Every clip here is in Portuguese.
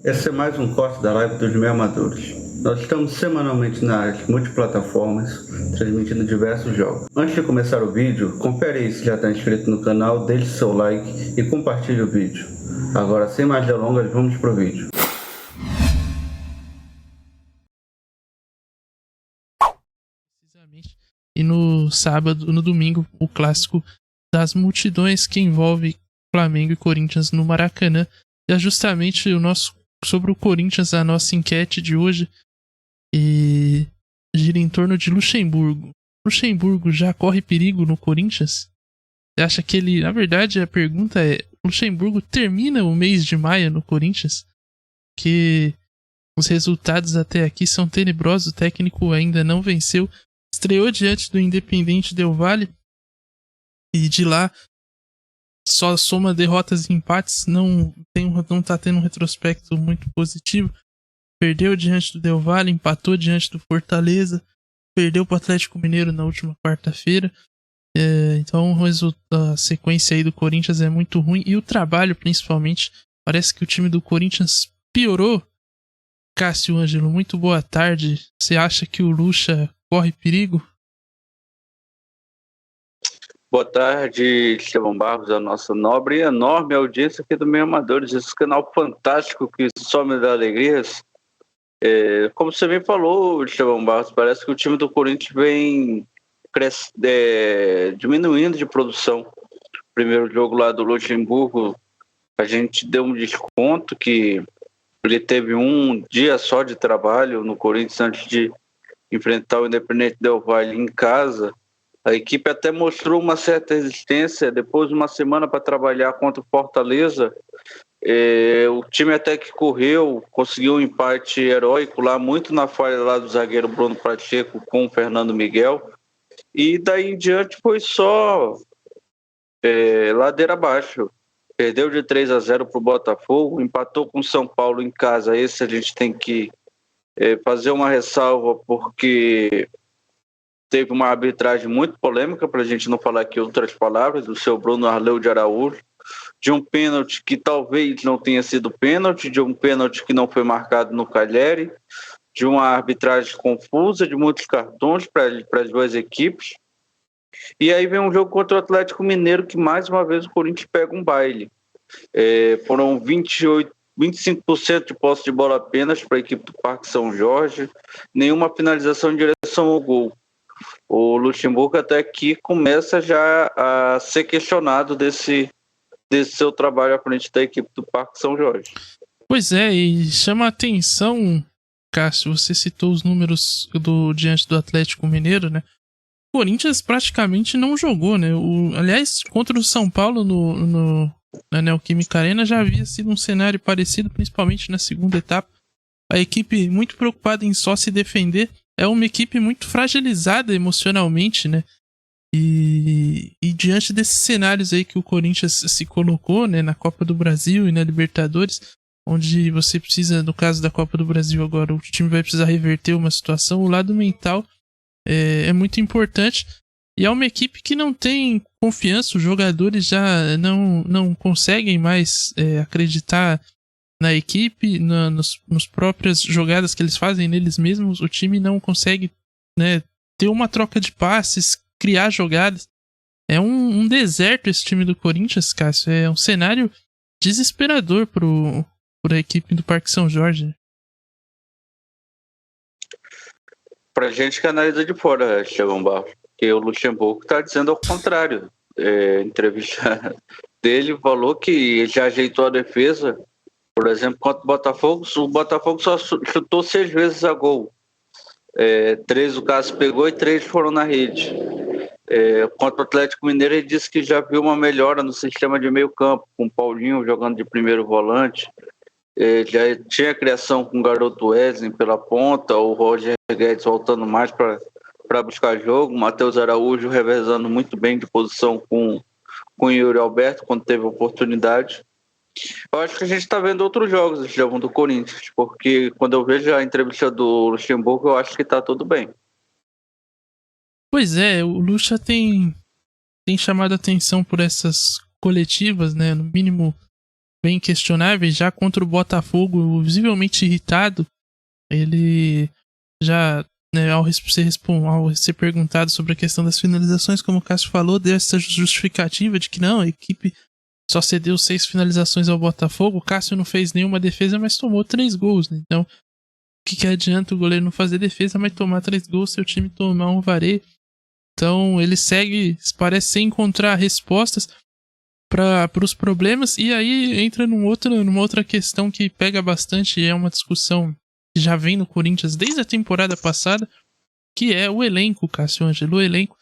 Esse é mais um corte da live dos meio amadores. Nós estamos semanalmente nas multiplataformas, transmitindo diversos jogos. Antes de começar o vídeo, confere aí se já está inscrito no canal, deixe seu like e compartilhe o vídeo. Agora, sem mais delongas, vamos pro vídeo. E no sábado, no domingo, o clássico das multidões que envolve Flamengo e Corinthians no Maracanã. E é justamente sobre o Corinthians a nossa enquete de hoje e gira em torno de Luxemburgo. Luxemburgo já corre perigo no Corinthians? Você acha que ele... Na verdade, a pergunta é: Luxemburgo termina o mês de maio no Corinthians? Que os resultados até aqui são tenebrosos, o técnico ainda não venceu. Estreou diante do Independente Del Valle e de lá só soma derrotas e empates, não tá tendo um retrospecto muito positivo. Perdeu diante do Del Valle, empatou diante do Fortaleza, perdeu para o Atlético Mineiro na última quarta-feira. Então a sequência aí do Corinthians é muito ruim e o trabalho, principalmente, parece que o time do Corinthians piorou. Cássio Ângelo, muito boa tarde. Você acha que o Lucha corre perigo? Boa tarde, Estevão Barros, a nossa nobre e enorme audiência aqui do Meio Amadores, esse canal fantástico que só me dá alegrias. Como você bem falou, Estevão Barros, parece que o time do Corinthians vem diminuindo de produção. Primeiro jogo lá do Luxemburgo, a gente deu um desconto que ele teve um dia só de trabalho no Corinthians antes de enfrentar o Independente Del Valle em casa. A equipe até mostrou uma certa resistência. Depois de uma semana para trabalhar contra o Fortaleza, o time até que correu, conseguiu um empate heróico lá, muito na falha lá do zagueiro Bruno Pacheco com o Fernando Miguel. E daí em diante foi só ladeira abaixo. Perdeu de 3-0 para o Botafogo, empatou com o São Paulo em casa. Esse a gente tem que fazer uma ressalva, porque teve uma arbitragem muito polêmica, para a gente não falar aqui outras palavras, do seu Bruno Arleu de Araújo, de um pênalti que talvez não tenha sido pênalti, de um pênalti que não foi marcado no Cagliari, de uma arbitragem confusa, de muitos cartões para as duas equipes. E aí vem um jogo contra o Atlético Mineiro, que mais uma vez o Corinthians pega um baile. Foram 25% de posse de bola apenas para a equipe do Parque São Jorge, nenhuma finalização em direção ao gol. O Luxemburgo até aqui começa já a ser questionado desse seu trabalho à frente da equipe do Parque São Jorge. Pois é, e chama a atenção, Cássio, você citou os números diante do Atlético Mineiro, né? O Corinthians praticamente não jogou, né? Aliás, contra o São Paulo na Neoquímica Arena já havia sido um cenário parecido, principalmente na segunda etapa. A equipe muito preocupada em só se defender. É uma equipe muito fragilizada emocionalmente, né? E diante desses cenários aí que o Corinthians se colocou, né, na Copa do Brasil e na Libertadores, onde você precisa, no caso da Copa do Brasil agora, o time vai precisar reverter uma situação, o lado mental é muito importante. E é uma equipe que não tem confiança, os jogadores já não conseguem mais acreditar na equipe, nos próprias jogadas que eles fazem neles mesmos. O time não consegue, né, ter uma troca de passes, criar jogadas. É um deserto esse time do Corinthians, Cássio. É um cenário desesperador para a equipe do Parque São Jorge. Para a gente que analisa de fora, Estevão Barros, porque o Luxemburgo está dizendo ao contrário. Entrevista dele falou que já ajeitou a defesa. Por exemplo, contra o Botafogo só chutou 6 vezes a gol. 3 o Cássio pegou e 3 foram na rede. Contra o Atlético Mineiro, ele disse que já viu uma melhora no sistema de meio campo, com o Paulinho jogando de primeiro volante. Já tinha criação com o garoto Wesley pela ponta, o Roger Guedes voltando mais para buscar jogo, o Matheus Araújo revezando muito bem de posição com o Yuri Alberto quando teve oportunidade. Eu acho que a gente está vendo outros jogos do Corinthians, porque quando eu vejo a entrevista do Luxemburgo, eu acho que está tudo bem. Pois é, o Lucha tem chamado a atenção por essas coletivas, né? No mínimo, bem questionáveis. Já contra o Botafogo, visivelmente irritado, ele já, né, ao ser perguntado sobre a questão das finalizações, como o Cássio falou, deu essa justificativa de que não, a equipe só cedeu 6 finalizações ao Botafogo. O Cássio não fez nenhuma defesa, mas tomou 3 gols, né? Então, o que adianta o goleiro não fazer defesa, mas tomar 3 gols, seu time tomar um vareio? Então, ele segue, parece sem encontrar respostas para os problemas. E aí entra numa outra questão que pega bastante, e é uma discussão que já vem no Corinthians desde a temporada passada, que é o elenco, Cássio Ângelo. O elenco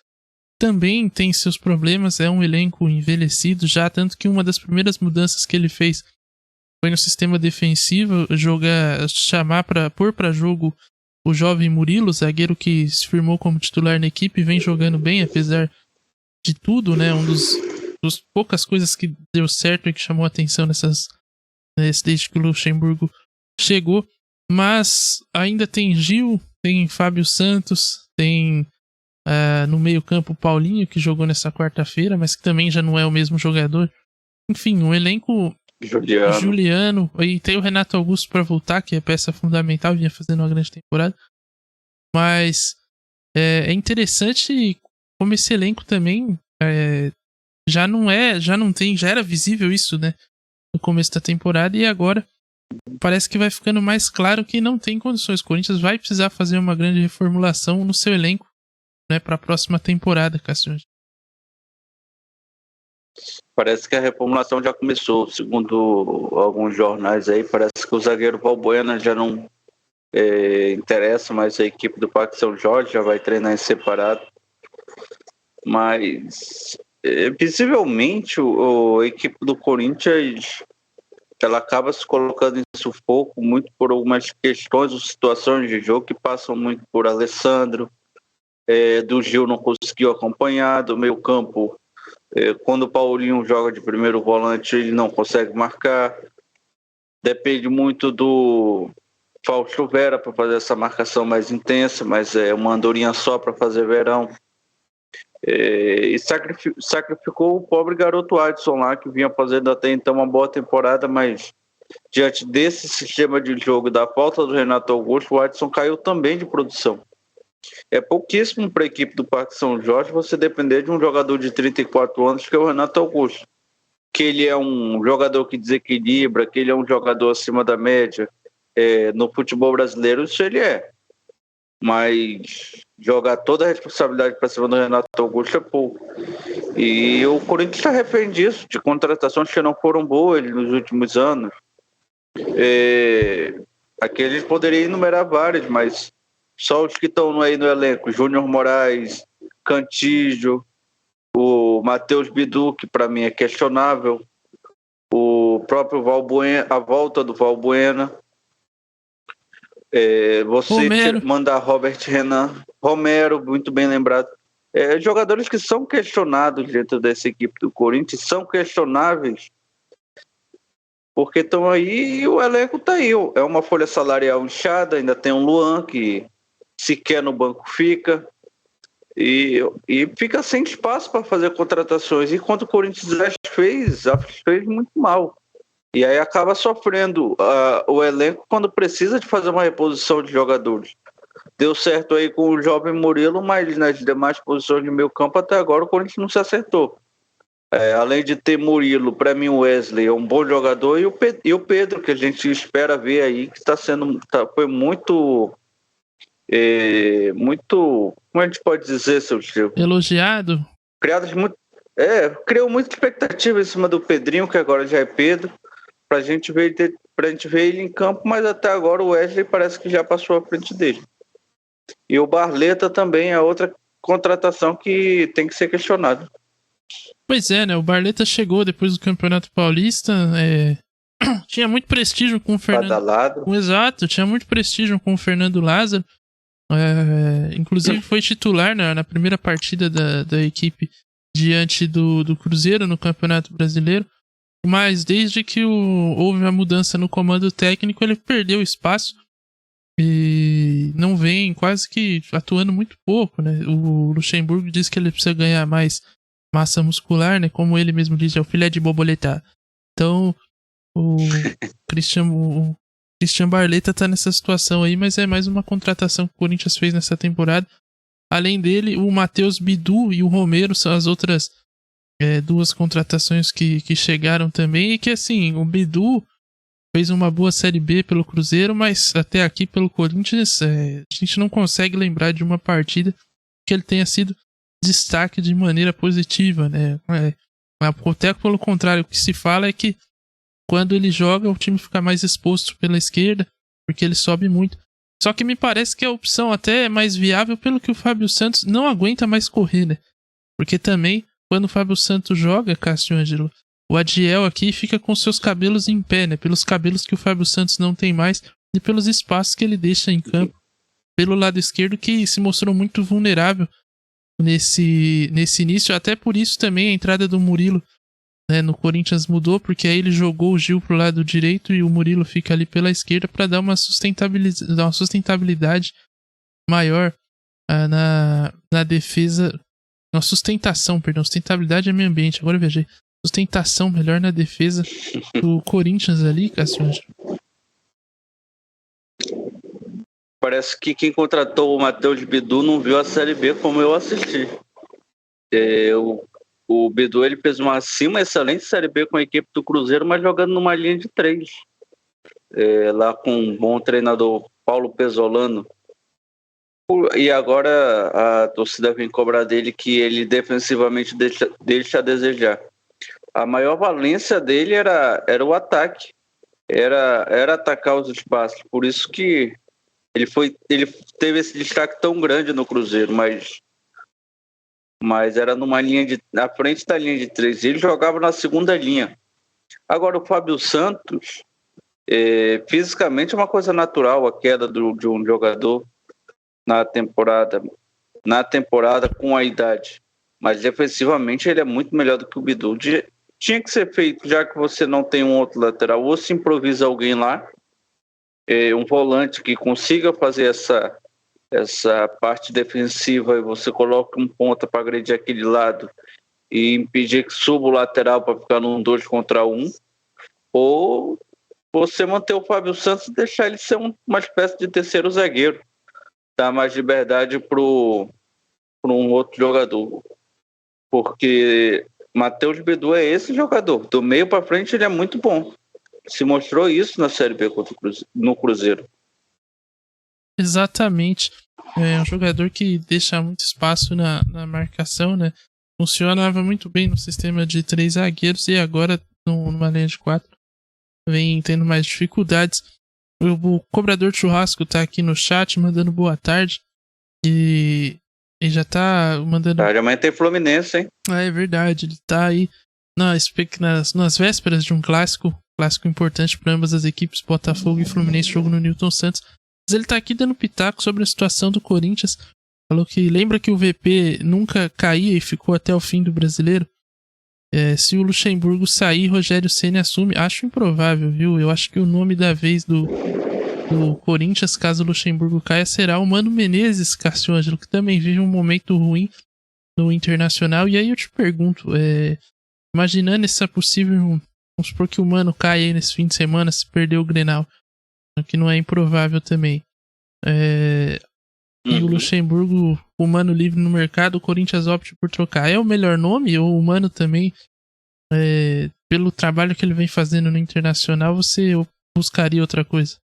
também tem seus problemas, é um elenco envelhecido já, tanto que uma das primeiras mudanças que ele fez foi no sistema defensivo, pôr para jogo o jovem Murilo, zagueiro que se firmou como titular na equipe, vem jogando bem, apesar de tudo, né? Dos poucas coisas que deu certo e que chamou a atenção desde que o Luxemburgo chegou. Mas ainda tem Gil, tem Fábio Santos, tem no meio-campo Paulinho, que jogou nessa quarta-feira, mas que também já não é o mesmo jogador. Enfim, um elenco Juliano, e tem o Renato Augusto para voltar, que é peça fundamental, vinha fazendo uma grande temporada. Mas é interessante como esse elenco também já era visível isso, né, no começo da temporada, e agora parece que vai ficando mais claro que não tem condições. O Corinthians vai precisar fazer uma grande reformulação no seu elenco, né, para a próxima temporada, Cássio. Parece que a reformulação já começou, segundo alguns jornais aí. Parece que o zagueiro Valbuena já não interessa mais a equipe do Parque São Jorge, já vai treinar em separado. Mas visivelmente a equipe do Corinthians ela acaba se colocando em sufoco muito por algumas questões ou situações de jogo que passam muito por Alessandro, do Gil não conseguiu acompanhar, do meio campo, quando o Paulinho joga de primeiro volante ele não consegue marcar, depende muito do Fausto Vera para fazer essa marcação mais intensa, mas é uma andorinha só para fazer verão. E sacrificou o pobre garoto Adson lá, que vinha fazendo até então uma boa temporada, mas diante desse sistema de jogo, da falta do Renato Augusto, o Adson caiu também de produção. É pouquíssimo para a equipe do Parque São Jorge você depender de um jogador de 34 anos, que é o Renato Augusto, que ele é um jogador que desequilibra, que ele é um jogador acima da média. No futebol brasileiro isso ele é, mas jogar toda a responsabilidade para cima do Renato Augusto é pouco. E o Corinthians está refém disso, de contratações que não foram boas nos últimos anos. Aqui a gente poderia enumerar várias, mas só os que estão aí no elenco: Júnior Moraes, Cantígio, o Matheus Bidu, que para mim é questionável, o próprio Valbuena, a volta do Valbuena. Mandar Robert Renan, Romero, muito bem lembrado. Jogadores que são questionados dentro dessa equipe do Corinthians, são questionáveis porque estão aí e o elenco está aí. É uma folha salarial inchada, ainda tem um Luan que sequer no banco fica e fica sem espaço para fazer contratações. Enquanto o Corinthians fez muito mal. E aí acaba sofrendo o elenco quando precisa de fazer uma reposição de jogadores. Deu certo aí com o jovem Murilo, mas nas demais posições de meio campo até agora o Corinthians não se acertou. Além de ter Murilo, para mim o Wesley é um bom jogador, e o Pedro, que a gente espera ver aí, que foi muito, como a gente pode dizer, seu Chico? Elogiado? Criou muita expectativa em cima do Pedrinho, que agora já é Pedro, pra gente ver ele em campo, mas até agora o Wesley parece que já passou à frente dele. E o Barleta também é outra contratação que tem que ser questionada. Pois é, né? O Barleta chegou depois do Campeonato Paulista, tinha muito prestígio com o Fernando. Exato, tinha muito prestígio com o Fernando Lázaro. Inclusive foi titular na primeira partida da equipe diante do Cruzeiro no Campeonato Brasileiro. Mas desde que houve a mudança no comando técnico, ele perdeu espaço e não vem quase que atuando muito pouco, né? O Luxemburgo diz que ele precisa ganhar mais massa muscular, né? Como ele mesmo diz, é o filé de borboleta. Então, O Christian Barleta tá nessa situação aí, mas é mais uma contratação que o Corinthians fez nessa temporada. Além dele, o Matheus Bidu e o Romero são as outras duas contratações que chegaram também. E que, assim, o Bidu fez uma boa Série B pelo Cruzeiro, mas até aqui pelo Corinthians, a gente não consegue lembrar de uma partida que ele tenha sido destaque de maneira positiva, né? Até pelo contrário, o que se fala é que quando ele joga, o time fica mais exposto pela esquerda, porque ele sobe muito. Só que me parece que a opção até é mais viável pelo que o Fábio Santos não aguenta mais correr, né? Porque também, quando o Fábio Santos joga, Cássio Ângelo, o Adiel aqui fica com seus cabelos em pé, né? Pelos cabelos que o Fábio Santos não tem mais e pelos espaços que ele deixa em campo pelo lado esquerdo, que se mostrou muito vulnerável nesse início. Até por isso também a entrada do Murilo, né, no Corinthians mudou, porque aí ele jogou o Gil pro lado direito e o Murilo fica ali pela esquerda para dar uma sustentabilidade maior na defesa. Não, sustentação, perdão. Sustentabilidade é meio ambiente, agora eu viajei. Sustentação melhor na defesa do Corinthians ali, Cássio Ângelo. Parece que quem contratou o Matheus Bidu não viu a Série B como eu assisti. O Bidu, ele fez uma excelente Série B com a equipe do Cruzeiro, mas jogando numa linha de 3. Lá com um bom treinador, Paulo Pesolano. E agora a torcida vem cobrar dele que ele defensivamente deixa a desejar. A maior valência dele era o ataque. Era atacar os espaços. Por isso que ele teve esse destaque tão grande no Cruzeiro, mas era na frente da linha de 3. Ele jogava na segunda linha. Agora o Fábio Santos, fisicamente é uma coisa natural a queda de um jogador na temporada com a idade, mas defensivamente ele é muito melhor do que o Bidu. Tinha que ser feito, já que você não tem um outro lateral, ou se improvisa alguém lá, um volante que consiga fazer essa parte defensiva, e você coloca um ponta para agredir aquele lado e impedir que suba o lateral para ficar num 2 contra 1, ou você manter o Fábio Santos e deixar ele ser uma espécie de terceiro zagueiro, dar mais liberdade para um outro jogador, porque Matheus Bidu é esse jogador, do meio para frente ele é muito bom, se mostrou isso na Série B no Cruzeiro. Exatamente. É um jogador que deixa muito espaço na marcação, né? Funcionava muito bem no sistema de 3 zagueiros e agora numa linha de 4 vem tendo mais dificuldades. O cobrador de churrasco tá aqui no chat mandando boa tarde e já tá mandando... Amanhã tem Fluminense, hein? É verdade, ele tá aí nas vésperas de um clássico importante para ambas as equipes, Botafogo e Fluminense, jogo no Newton Santos. Mas ele tá aqui dando pitaco sobre a situação do Corinthians. Falou que lembra que o VP nunca caía e ficou até o fim do Brasileiro? Se o Luxemburgo sair, Rogério Ceni assume. Acho improvável, viu? Eu acho que o nome da vez do Corinthians, caso o Luxemburgo caia, será o Mano Menezes, Cássio Ângelo, que também vive um momento ruim no Internacional. E aí eu te pergunto, imaginando essa possível... Vamos supor que o Mano caia aí nesse fim de semana, se perder o Grenal, que não é improvável também. E o Luxemburgo, o Mano livre no mercado, o Corinthians opte por trocar. É o melhor nome? Ou o Mano também, pelo trabalho que ele vem fazendo no Internacional, você buscaria outra coisa?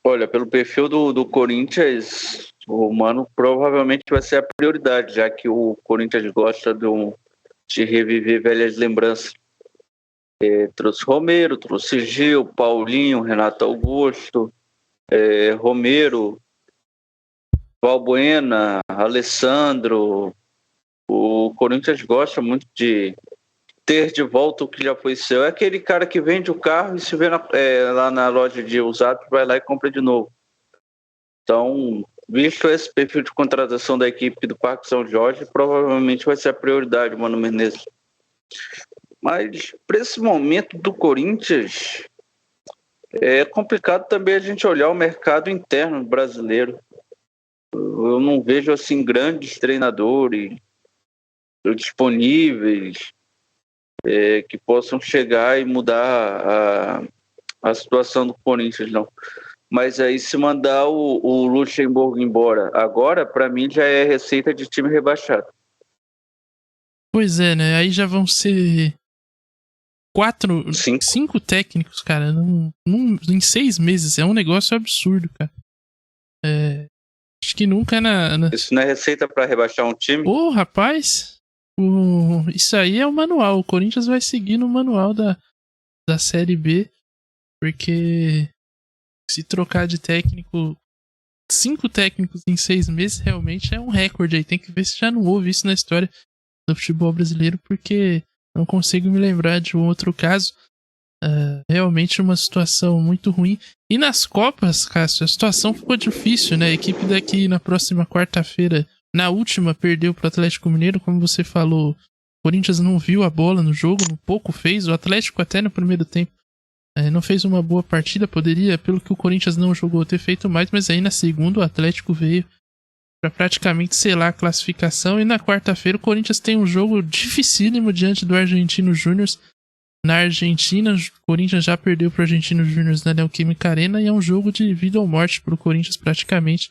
Olha, pelo perfil do Corinthians, o Mano provavelmente vai ser a prioridade, já que o Corinthians gosta de reviver velhas lembranças. Trouxe Romero, trouxe Gil, Paulinho, Renato Augusto, Romero, Valbuena, Alessandro. O Corinthians gosta muito de ter de volta o que já foi seu. É aquele cara que vende o carro e se vê lá na loja de usados, vai lá e compra de novo. Então, visto esse perfil de contratação da equipe do Parque São Jorge, provavelmente vai ser a prioridade, Mano Menezes. Mas, para esse momento do Corinthians, é complicado também a gente olhar o mercado interno brasileiro. Eu não vejo assim grandes treinadores disponíveis. que possam chegar e mudar a situação do Corinthians, não. Mas aí se mandar o Luxemburgo embora agora, para mim já é receita de time rebaixado. Pois é, né? Aí já vão ser 5 técnicos, cara, em 6 meses. É um negócio absurdo, cara. Acho que nunca Isso não é receita para rebaixar um time? Ô, rapaz, isso aí é o manual. O Corinthians vai seguir no manual da Série B, porque se trocar de técnico, 5 técnicos em 6 meses realmente é um recorde aí. Tem que ver se já não houve isso na história do futebol brasileiro, porque não consigo me lembrar de um outro caso. Realmente uma situação muito ruim. E nas Copas, Cássio, a situação ficou difícil, né? A equipe daqui na próxima quarta-feira, na última, perdeu pro Atlético Mineiro, como você falou. O Corinthians não viu a bola no jogo, pouco fez. O Atlético até no primeiro tempo não fez uma boa partida. Poderia, pelo que o Corinthians não jogou, ter feito mais, mas aí na segunda o Atlético veio para praticamente selar a classificação. E na quarta-feira o Corinthians tem um jogo dificílimo diante do Argentinos Júnior. Na Argentina, o Corinthians já perdeu para o Argentinos Júnior na Neoquímica Arena e é um jogo de vida ou morte para o Corinthians praticamente.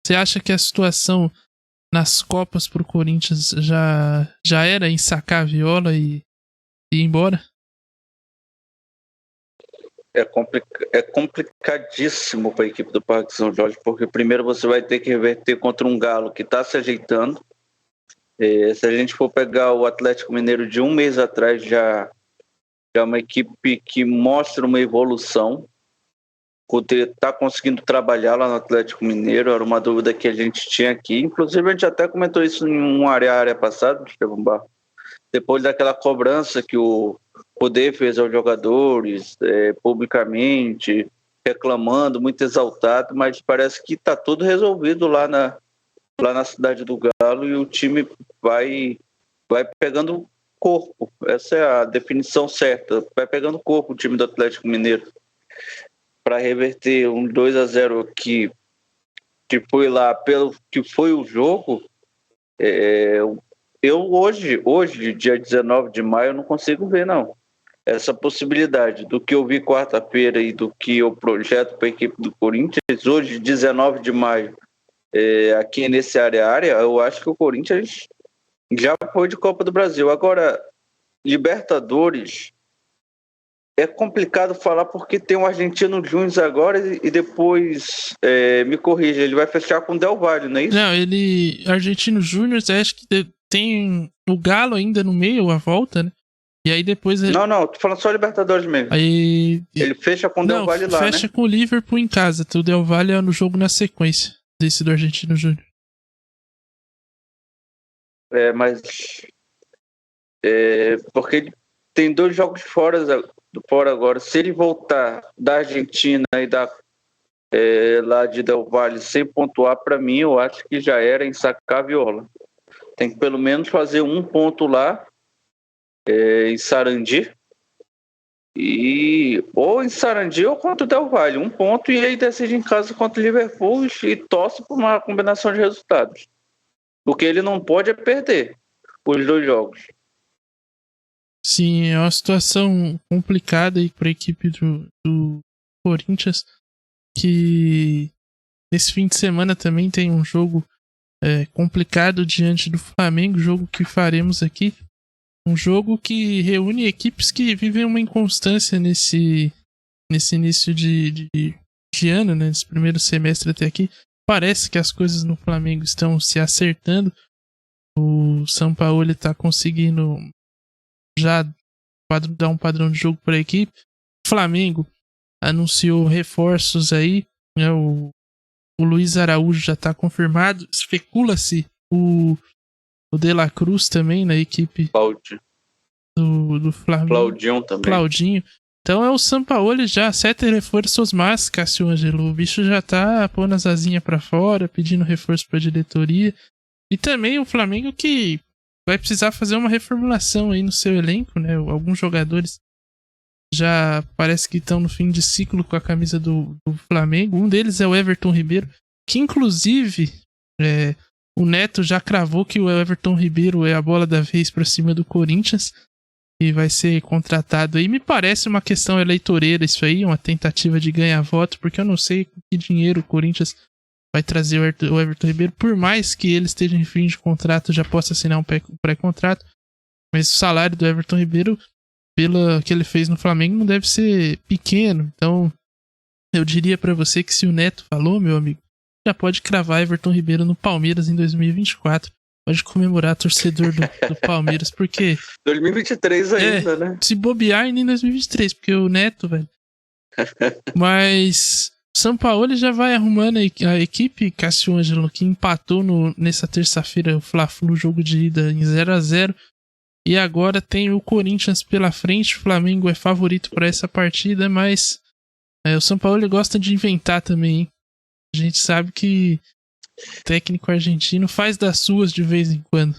Você acha que a situação nas Copas para o Corinthians já era em sacar a viola e ir embora? É complicadíssimo para a equipe do Parque São Jorge, porque primeiro você vai ter que reverter contra um Galo que está se ajeitando. Se a gente for pegar o Atlético Mineiro de um mês atrás, já é uma equipe que mostra uma evolução. Está conseguindo trabalhar lá no Atlético Mineiro, era uma dúvida que a gente tinha aqui. Inclusive, a gente até comentou isso em uma área passada, Estevão Barro. Depois daquela cobrança que o Poder fez aos jogadores, publicamente, reclamando, muito exaltado, mas parece que está tudo resolvido lá na cidade do Galo e o time vai pegando corpo. Essa é a definição certa. Vai pegando corpo o time do Atlético Mineiro para reverter um 2-0 que foi lá pelo que foi o jogo. Eu hoje, dia 19 de maio, não consigo ver, não. Essa possibilidade do que eu vi quarta-feira e do que eu projeto para a equipe do Corinthians, hoje, 19 de maio, aqui nesse área, eu acho que o Corinthians já foi de Copa do Brasil. Agora, Libertadores, é complicado falar porque tem um Argentino Júnior agora e depois, me corrija, ele vai fechar com o Del Valle, não é isso? Não, Argentino Júnior, acho que tem o Galo ainda no meio, a volta, né? E aí depois... Não, tô falando só Libertadores mesmo. Aí... Ele fecha com o Del Valle lá, fecha com o Liverpool em casa. O Del Valle é no jogo na sequência desse do Argentino Júnior. Mas... porque tem 2 jogos fora agora. Se ele voltar da Argentina e lá de Del Valle sem pontuar, para mim, eu acho que já era em sacar a viola. Tem que pelo menos fazer 1 ponto lá em Sarandi, ou em Sarandi ou contra o Del Valle, 1 ponto, e aí decide em casa contra o Liverpool e torce por uma combinação de resultados. O que ele não pode é perder os 2 jogos. Sim, é uma situação complicada aí para a equipe do Corinthians, que nesse fim de semana também tem um jogo complicado diante do Flamengo, jogo que faremos aqui. Um jogo que reúne equipes que vivem uma inconstância nesse início de ano, né, nesse primeiro semestre até aqui. Parece que as coisas no Flamengo estão se acertando. O Sampaoli está conseguindo já dar um padrão de jogo para a equipe. O Flamengo anunciou reforços aí, né? O Luiz Araújo já está confirmado. Especula-se o De La Cruz também na equipe do Flamengo. Claudinho também. Claudinho. Então é o Sampaoli já, 7 reforços mais, Cássio Ângelo. O bicho já tá pondo as asinhas pra fora, pedindo reforço pra diretoria. E também o Flamengo que vai precisar fazer uma reformulação aí no seu elenco, né? Alguns jogadores já parece que estão no fim de ciclo com a camisa do Flamengo. Um deles é o Everton Ribeiro, que inclusive o Neto já cravou que o Everton Ribeiro é a bola da vez pra cima do Corinthians. e vai ser contratado aí. Me parece uma questão eleitoreira isso aí, uma tentativa de ganhar voto, porque eu não sei com que dinheiro o Corinthians vai trazer o Everton Ribeiro, por mais que ele esteja em fim de contrato, já possa assinar um pré-contrato, mas o salário do Everton Ribeiro, pelo que ele fez no Flamengo, não deve ser pequeno. Então, eu diria pra você que se o Neto falou, meu amigo, já pode cravar Everton Ribeiro no Palmeiras em 2024. Pode comemorar, torcedor do Palmeiras, porque... 2023 ainda, né? Se bobear ainda em 2023, porque o Neto, velho... Mas... São Paulo já vai arrumando a equipe. Cássio Ângelo, que empatou nessa terça-feira o Fla-Flu, jogo de ida em 0-0. E agora tem o Corinthians pela frente. O Flamengo é favorito para essa partida, mas o São Paulo gosta de inventar também, hein? A gente sabe que o técnico argentino faz das suas de vez em quando.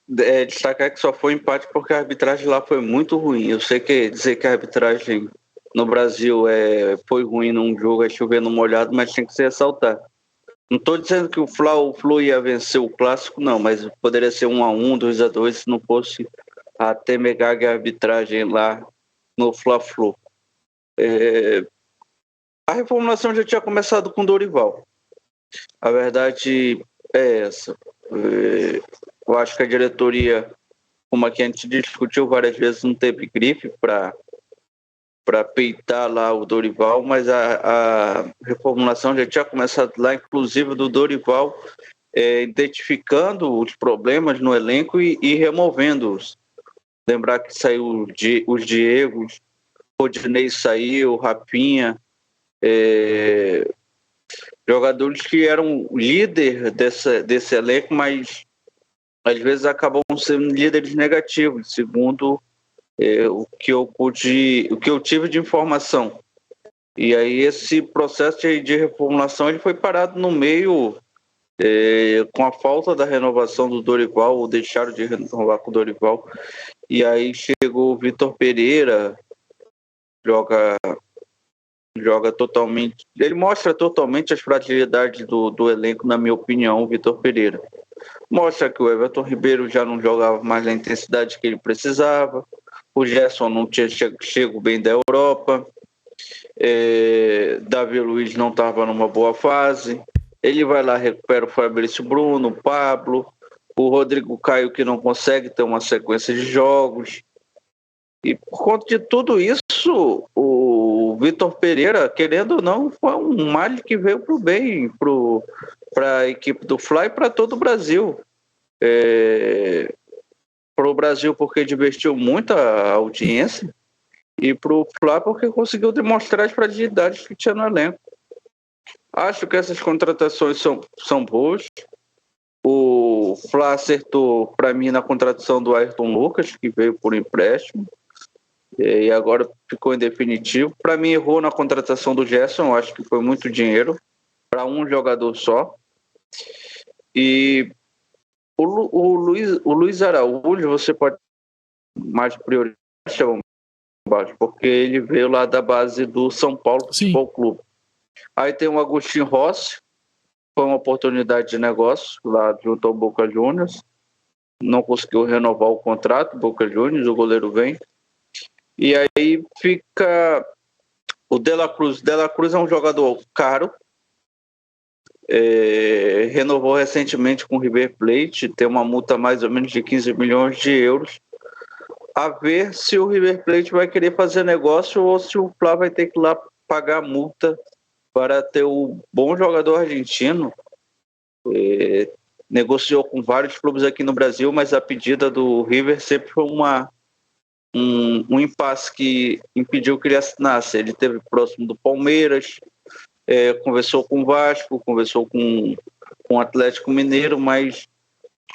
Destacar que só foi empate porque a arbitragem lá foi muito ruim. Eu sei que dizer que a arbitragem no Brasil foi ruim num jogo, é chover no molhado, mas tem que se ressaltar. Não estou dizendo que o Flu ia vencer o clássico, não, mas poderia ser 1-1, 2-2, se não fosse a Temegaga e a arbitragem lá no Fla-Flu. A reformulação já tinha começado com o Dorival. A verdade é essa. Eu acho que a diretoria, como aqui a gente discutiu várias vezes, não teve grife para peitar lá o Dorival, mas a reformulação já tinha começado lá, inclusive do Dorival, identificando os problemas no elenco e removendo-os. Lembrar que saiu os Diegos, o Rodinei saiu, o Rafinha, jogadores que eram líder desse elenco, mas às vezes acabam sendo líderes negativos, segundo o que eu tive de informação. E aí esse processo de reformulação ele foi parado no meio com a falta da renovação do Dorival, ou deixaram de renovar com o Dorival. E aí chegou o Vitor Pereira, joga totalmente... Ele mostra totalmente as fragilidades do elenco, na minha opinião, o Vitor Pereira. Mostra que o Everton Ribeiro já não jogava mais na intensidade que ele precisava, o Gerson não tinha chego bem da Europa, Davi Luiz não estava numa boa fase, ele vai lá, recupera o Fabrício Bruno, o Pablo, o Rodrigo Caio, que não consegue ter uma sequência de jogos. E por conta de tudo isso, o Vitor Pereira, querendo ou não, foi um mal que veio para o bem, para a equipe do Fly e para todo o Brasil. Para o Brasil porque divertiu muito a audiência, e para o Fla porque conseguiu demonstrar as fragilidades que tinha no elenco. Acho que essas contratações são boas. O Fla acertou para mim na contratação do Ayrton Lucas, que veio por empréstimo e agora ficou em definitivo. Para mim errou na contratação do Gerson, acho que foi muito dinheiro para um jogador só. E o Luiz Araújo, você pode mais priorizar, porque ele veio lá da base do São Paulo Futebol Clube. Aí tem o Agostinho Rossi, foi uma oportunidade de negócio lá junto ao Boca Juniors, não conseguiu renovar o contrato, Boca Juniors, o goleiro vem. E aí fica o De La Cruz. De La Cruz é um jogador caro, renovou recentemente com o River Plate, tem uma multa mais ou menos de 15 milhões de euros. A ver se o River Plate vai querer fazer negócio ou se o Flá vai ter que ir lá pagar a multa para ter o bom jogador argentino. Negociou com vários clubes aqui no Brasil, mas a pedida do River sempre foi um impasse que impediu que ele assinasse. Ele esteve próximo do Palmeiras, conversou com o Vasco, conversou com o Atlético Mineiro, mas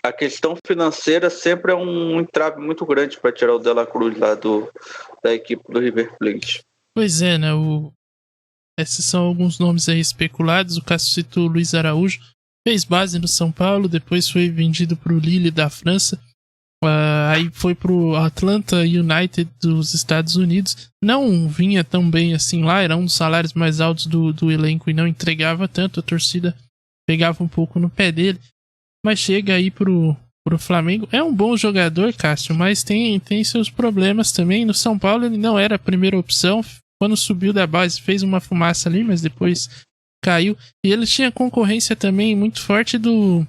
a questão financeira sempre é um entrave muito grande para tirar o De La Cruz lá da equipe do River Plate. Pois é, né? Esses são alguns nomes aí especulados. O Cássio citou o Luiz Araújo, fez base no São Paulo, depois foi vendido para o Lille da França, aí foi para o Atlanta United dos Estados Unidos. Não vinha tão bem assim lá, era um dos salários mais altos do elenco e não entregava tanto, a torcida pegava um pouco no pé dele, mas chega aí pro pro Flamengo. É um bom jogador, Cássio, mas tem seus problemas também. No São Paulo ele não era a primeira opção. Quando subiu da base fez uma fumaça ali, mas depois caiu. E ele tinha concorrência também muito forte do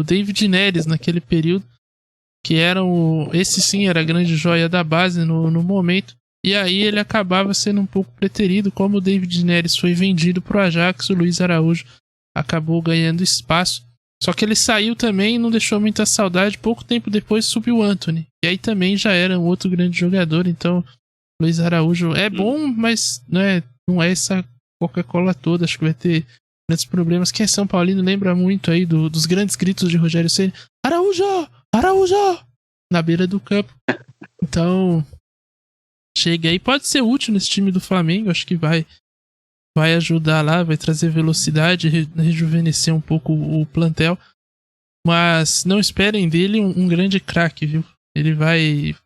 David Neres naquele período, que era esse sim era a grande joia da base no momento. E aí ele acabava sendo um pouco preterido. Como o David Neres foi vendido pro Ajax, o Luiz Araújo acabou ganhando espaço. Só que ele saiu também e não deixou muita saudade. Pouco tempo depois subiu o Antony. E aí também já era um outro grande jogador. Então, Luiz Araújo é bom, mas não é essa Coca-Cola toda. Acho que vai ter grandes problemas. Quem é São Paulino lembra muito aí dos grandes gritos de Rogério Ceni: Araújo! Araújo! Na beira do campo. Então, chega aí. Pode ser útil nesse time do Flamengo. Acho que vai ajudar lá, vai trazer velocidade, rejuvenescer um pouco o plantel. Mas não esperem dele um grande craque, viu? Ele vai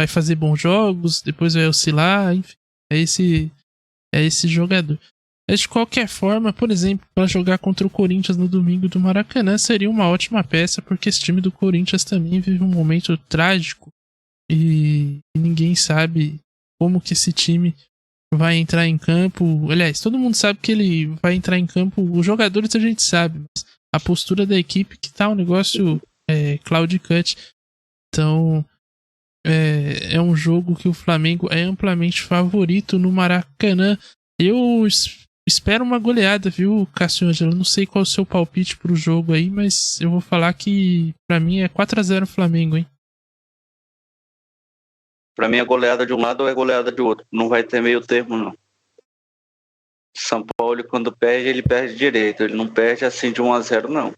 fazer bons jogos, depois vai oscilar, enfim. É esse jogador. Mas de qualquer forma, por exemplo, para jogar contra o Corinthians no domingo do Maracanã seria uma ótima peça, porque esse time do Corinthians também vive um momento trágico e ninguém sabe como que esse time vai entrar em campo. Aliás, todo mundo sabe que ele vai entrar em campo. Os jogadores a gente sabe, mas a postura da equipe que tá um negócio claudicante. Então é um jogo que o Flamengo é amplamente favorito no Maracanã. Eu espero uma goleada, viu, Cássio Ângelo? Não sei qual é o seu palpite pro jogo aí, mas eu vou falar que pra mim é 4-0 Flamengo, hein? Pra mim é goleada de um lado ou é goleada de outro. Não vai ter meio termo, não. São Paulo, quando perde, ele perde direito. Ele não perde assim de 1-0, não.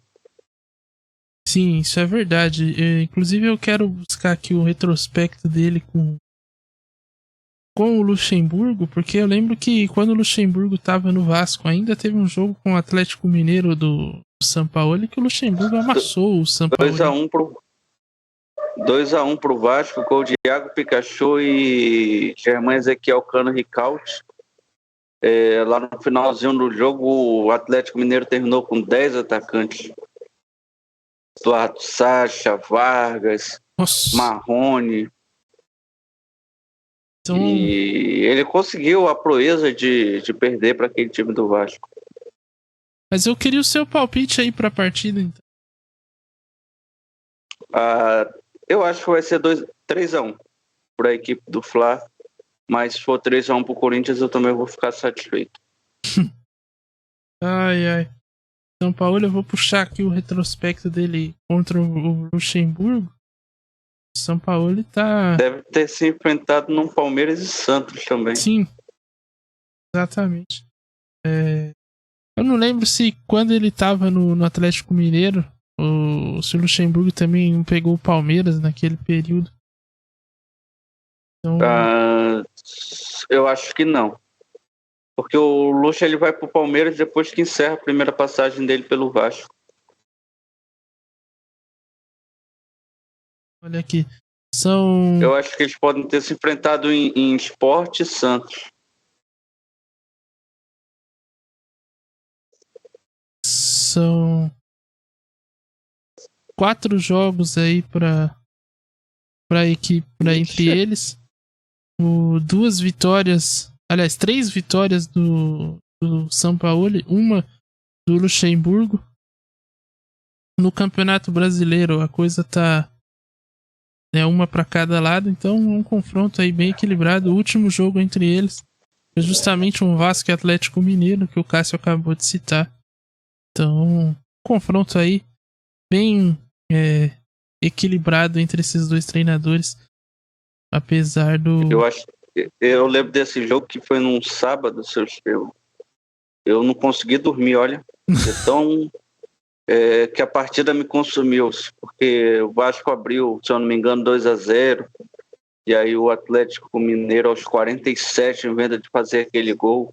Sim, isso é verdade. Inclusive eu quero buscar aqui o retrospecto dele com o Luxemburgo, porque eu lembro que quando o Luxemburgo estava no Vasco, ainda teve um jogo com o Atlético Mineiro do Sampaoli que o Luxemburgo amassou o Sampaoli. 2-1 pro Vasco, com o Thiago Pikachu e Germán Ezequiel Cano Ricaute. Lá no finalzinho do jogo, o Atlético Mineiro terminou com 10 atacantes. Eduardo Sacha, Vargas, Nossa. Marrone. Então, e ele conseguiu a proeza de perder para aquele time do Vasco. Mas eu queria o seu palpite aí para a partida, então. Eu acho que vai ser 3-1 para a equipe do Fla, mas se for 3-1 para o Corinthians, eu também vou ficar satisfeito. Ai. São Paulo, eu vou puxar aqui o retrospecto dele contra o Luxemburgo. São Paulo tá... Deve ter se enfrentado no Palmeiras e Santos também. Sim, exatamente. Eu não lembro se quando ele tava no Atlético Mineiro, se o Luxemburgo também pegou o Palmeiras naquele período. Então... eu acho que não. Porque o Luxa ele vai pro Palmeiras depois que encerra a primeira passagem dele pelo Vasco. Olha aqui. Eu acho que eles podem ter se enfrentado em Sport e Santos. São 4 jogos aí para equipe, entre eles. 2 vitórias, aliás, 3 vitórias do Sampaoli, uma do Luxemburgo. No Campeonato Brasileiro a coisa tá uma para cada lado, então um confronto aí bem equilibrado. O último jogo entre eles foi justamente um Vasco e Atlético Mineiro, que o Cássio acabou de citar. Então, confronto aí bem equilibrado entre esses dois treinadores, apesar do... Eu lembro desse jogo que foi num sábado, eu não consegui dormir, olha. Então, que a partida me consumiu, porque o Vasco abriu, se eu não me engano, 2-0, e aí o Atlético Mineiro aos 47, em vez de fazer aquele gol,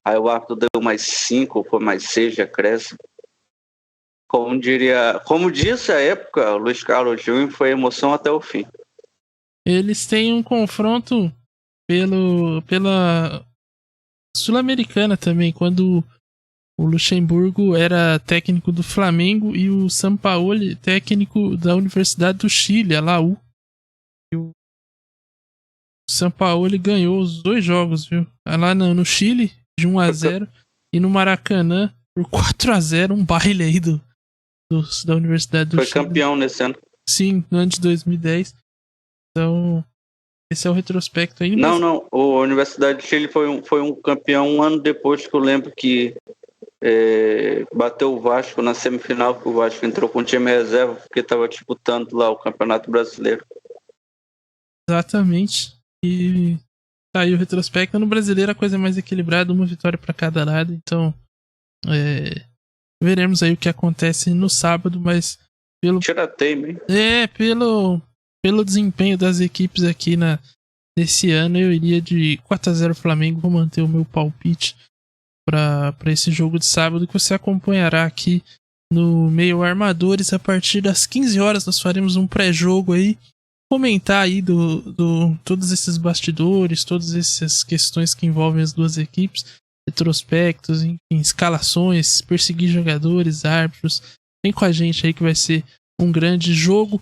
aí o árbitro deu mais 5, foi mais 6 de acréscimo. Como disse a época, o Luiz Carlos Júnior, foi emoção até o fim. Eles têm um confronto pela Sul-Americana também, quando O Luxemburgo era técnico do Flamengo e o Sampaoli técnico da Universidade do Chile, a LAU. E o Sampaoli ganhou os 2 jogos, viu? Lá no Chile, de 1-0, e no Maracanã, por 4-0, um baile aí da Universidade do Chile. Foi campeão nesse ano. Sim, no ano de 2010. Então, esse é o retrospecto aí. Não, a Universidade do Chile foi um campeão um ano depois, que eu lembro que bateu o Vasco na semifinal, que o Vasco entrou com o time reserva, porque estava disputando lá o Campeonato Brasileiro. Exatamente. E tá aí o retrospecto. No brasileiro a coisa é mais equilibrada, uma vitória para cada lado. Então, veremos aí o que acontece no sábado, mas Tirateima, hein? Pelo desempenho das equipes aqui nesse ano, eu iria de 4-0 Flamengo. Vou manter o meu palpite para esse jogo de sábado, que você acompanhará aqui no Meio Armadores. A partir das 15 horas nós faremos um pré-jogo aí, comentar aí todos esses bastidores, todas essas questões que envolvem as duas equipes, retrospectos, enfim, escalações, perseguir jogadores, árbitros. Vem com a gente aí que vai ser um grande jogo.